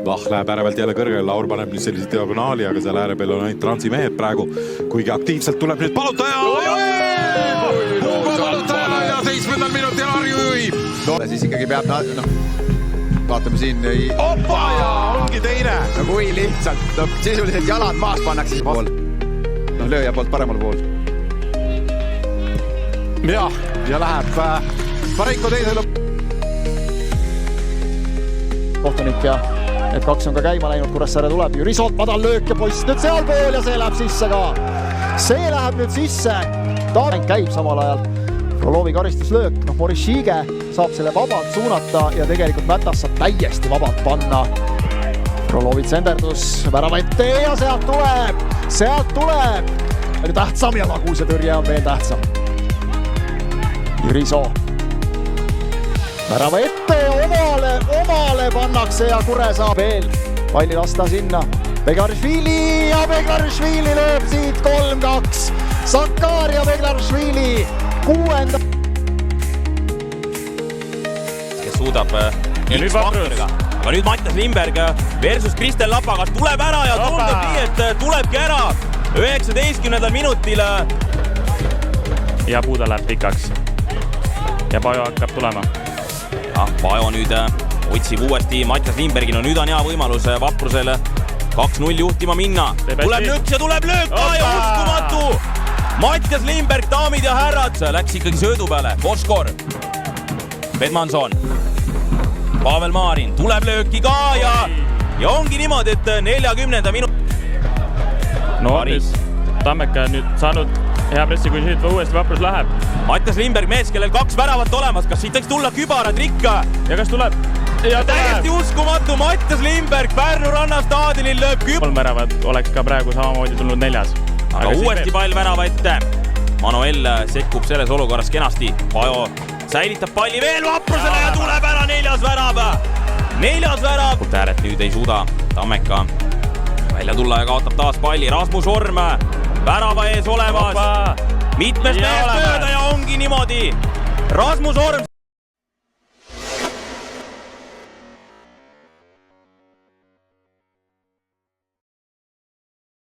Vah läheb ärevalt jälle kõrgele, Laur paneb nüüd sellise diagonaali, aga seal ääre peal on ainult Transi mehed praegu, kuigi aktiivselt tuleb nüüd Palutaja! Hugo Palutaja ja 7. minutil Harju juhib! Siis ikkagi peab, vaatame siin. Opa ja ongi teine! No kui lihtsalt, sisuliselt jalad maas pannakse pool. Lööja poolt paremal pool. Ja läheb Pareiko teisele. Kohtunik ja need kaks on ka käima läinud, Kuressaare tuleb, Jürisot madal löök ja poiss nüüd seal pool ja see läheb sisse ka. See läheb nüüd sisse. Taavent käib samal ajal. Frolovi karistuslöök, Boris Šiige saab selle vabalt suunata ja tegelikult Mätas saab täiesti vabalt panna. Frolovi tsenderdus värava ette ja sealt tuleb. Tähtsam ja Laguse tõrje on veel tähtsam. Jüriso. Värava ette ja omale pannakse ja Kure saab veel palli lasta sinna. Beglarishvili ja Beglarishvili lööb siit 3-2. Sakar ja Beglarishvili 6. Kes suudab X-faktoriga. Aga nüüd Mattias Lindberg versus Kristel Lapa, kas tuleb ära ja tundub nii, et tulebki ära 19. minutil. Ja Puuda läheb pikaks. Ja Pajo hakkab tulema. Pajo nüüd otsib uuesti Mattias Lindbergil, nüüd on hea võimalus Vaprusele 2-0 juhtima minna. Tuleb nüks ja tuleb löök, ja uskumatu! Mattias Lindberg, daamid ja härrad, läks ikkagi söödu peale. Koskor, Bedmanson, Pavel Maarin, tuleb lööki ka ja ongi niimoodi, et 40. minut. No Tammeka nüüd saanud hea pressi, kui nüüd uuesti Vaprus läheb. Mattias Lindberg mees, kellel 2 väravat olemas, kas siit võiks tulla kübaratrikk? Ja kas tuleb? Ja täiesti uskumatu, Mattias Lindberg Pärnu rannastaadionil lööb 3 väravat oleks ka praegu samamoodi tulnud 4. Aga uuesti pall värava ette. Manuel sekkub selles olukorras kenasti. Pajo säilitab palli veel Vaprusele ja tuleb ära 4. värav. 4. värav. Ääret nüüd ei suuda Tammeka välja tulla ja kaotab taas palli. Rasmus Orm värava ees olemas. Mitmest meest mööda ja ongi niimoodi. Rasmus Orm